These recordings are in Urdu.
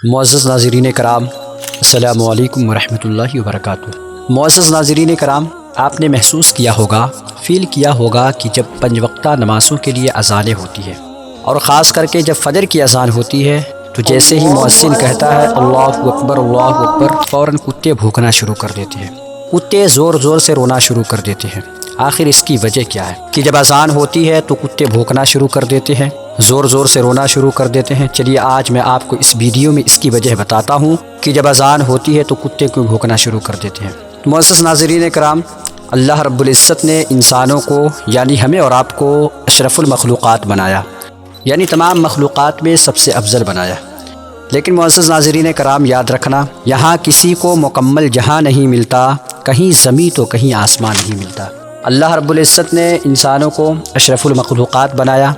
معزز ناظرین کرام، السلام علیکم ورحمۃ اللہ وبرکاتہ۔ معزز ناظرین کرام، آپ نے محسوس کیا ہوگا، فیل کیا ہوگا کہ جب 5 وقتہ نمازوں کے لیے اذانیں ہوتی ہیں اور خاص کر کے جب فجر کی اذان ہوتی ہے تو جیسے ہی مؤذن کہتا ہے اللہ اکبر اللہ اکبر، فوراً کتے بھونکنا شروع کر دیتے ہیں، کتے زور زور سے رونا شروع کر دیتے ہیں۔ آخر اس کی وجہ کیا ہے کہ جب اذان ہوتی ہے تو کتے بھونکنا شروع کر دیتے ہیں، زور زور سے رونا شروع کر دیتے ہیں؟ چلیے آج میں آپ کو اس ویڈیو میں اس کی وجہ بتاتا ہوں کہ جب اذان ہوتی ہے تو کتے کیوں بھونکنا شروع کر دیتے ہیں۔ معزز ناظرین کرام، اللہ رب العزت نے انسانوں کو یعنی ہمیں اور آپ کو اشرف المخلوقات بنایا، یعنی تمام مخلوقات میں سب سے افضل بنایا۔ لیکن معزز ناظرین کرام یاد رکھنا، یہاں کسی کو مکمل جہاں نہیں ملتا، کہیں زمین تو کہیں آسمان نہیں ملتا۔ اللہ رب العزت نے انسانوں کو اشرف المخلوقات بنایا،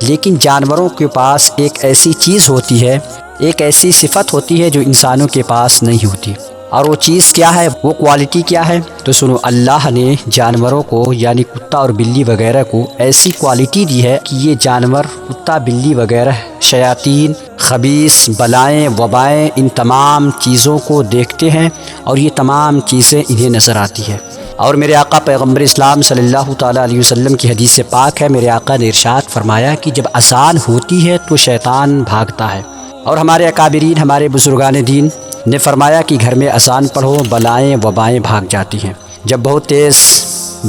لیکن جانوروں کے پاس ایک ایسی چیز ہوتی ہے، ایک ایسی صفت ہوتی ہے جو انسانوں کے پاس نہیں ہوتی، اور وہ چیز کیا ہے، وہ کوالٹی کیا ہے؟ تو سنو، اللہ نے جانوروں کو یعنی کتا اور بلی وغیرہ کو ایسی کوالٹی دی ہے کہ یہ جانور کتا بلی وغیرہ شیاطین، خبیث، بلائیں، وبائیں، ان تمام چیزوں کو دیکھتے ہیں اور یہ تمام چیزیں انہیں نظر آتی ہے۔ اور میرے آقا پیغمبر اسلام صلی اللہ تعالیٰ علیہ وسلم کی حدیث پاک ہے، میرے آقا نے ارشاد فرمایا کہ جب اذان ہوتی ہے تو شیطان بھاگتا ہے، اور ہمارے اکابرین، ہمارے بزرگان دین نے فرمایا کہ گھر میں اذان پڑھو، بلائیں وبائیں بھاگ جاتی ہیں۔ جب بہت تیز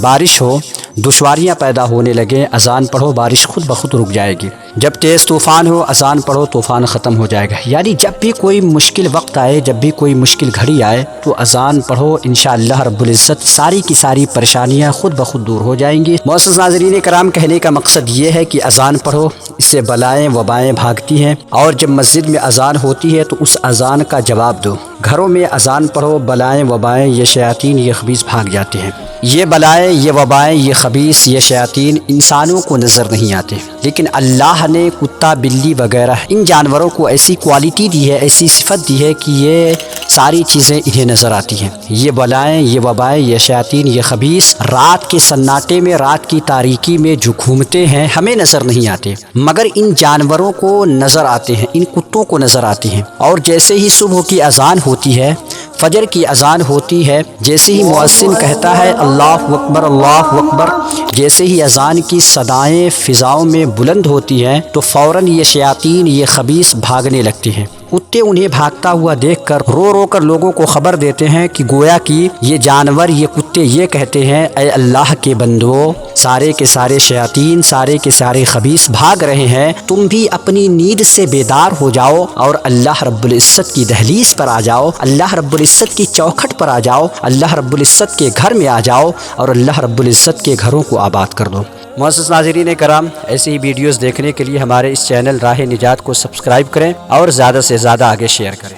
بارش ہو، دشواریاں پیدا ہونے لگیں، اذان پڑھو، بارش خود بخود رک جائے گی۔ جب تیز طوفان ہو، اذان پڑھو، طوفان ختم ہو جائے گا۔ یعنی جب بھی کوئی مشکل وقت آئے، جب بھی کوئی مشکل گھڑی آئے تو اذان پڑھو، انشاءاللہ رب العزت ساری کی ساری پریشانیاں خود بخود دور ہو جائیں گی۔ معزز ناظرین کرام، کہنے کا مقصد یہ ہے کہ اذان پڑھو، اس سے بلائیں وبائیں بھاگتی ہیں، اور جب مسجد میں اذان ہوتی ہے تو اس اذان کا جواب دو۔ گھروں میں اذان پڑھو، بلائیں وبائیں، یہ شیاطین، یہ خبیث بھاگ جاتے ہیں۔ یہ بلائیں، یہ وبائیں، یہ خبیث، یہ شیاطین انسانوں کو نظر نہیں آتے، لیکن اللہ نے کتا، بلی وغیرہ ان جانوروں کو ایسی کوالٹی دی ہے، ایسی صفت دی ہے کہ یہ ساری چیزیں انہیں نظر آتی ہیں۔ یہ بلائیں، یہ وبائیں، یہ شیاطین، یہ خبیث رات کے سناٹے میں، رات کی تاریکی میں جو گھومتے ہیں ہمیں نظر نہیں آتے، مگر ان جانوروں کو نظر آتے ہیں، ان کتوں کو نظر آتی ہیں۔ اور جیسے ہی صبح کی اذان ہوتی ہے، فجر کی اذان ہوتی ہے، جیسے ہی مؤذن کہتا ہے اللہ اکبر اللہ اکبر، جیسے ہی اذان کی صدائیں فضاؤں میں بلند ہوتی ہیں تو فوراً یہ شیاطین، یہ خبیث بھاگنے لگتے ہیں۔ کتے انہیں بھاگتا ہوا دیکھ کر رو رو کر لوگوں کو خبر دیتے ہیں کہ گویا کہ یہ جانور، یہ کتے یہ کہتے ہیں اے اللہ کے بندو، سارے کے سارے شیاطین، سارے کے سارے خبیث بھاگ رہے ہیں، تم بھی اپنی نیند سے بیدار ہو جاؤ اور اللہ رب العزت کی دہلیز پر آ جاؤ، اللہ رب العزت کی چوکھٹ پر آ جاؤ، اللہ رب العزت کے گھر میں آ جاؤ اور اللہ رب العزت کے گھروں کو آباد کر دو۔ معزز ناظرین کرام، ایسی ہی ویڈیوز دیکھنے کے لیے ہمارے اس چینل راہ نجات کو سبسکرائب کریں اور زیادہ سے زیادہ آگے شیئر کریں۔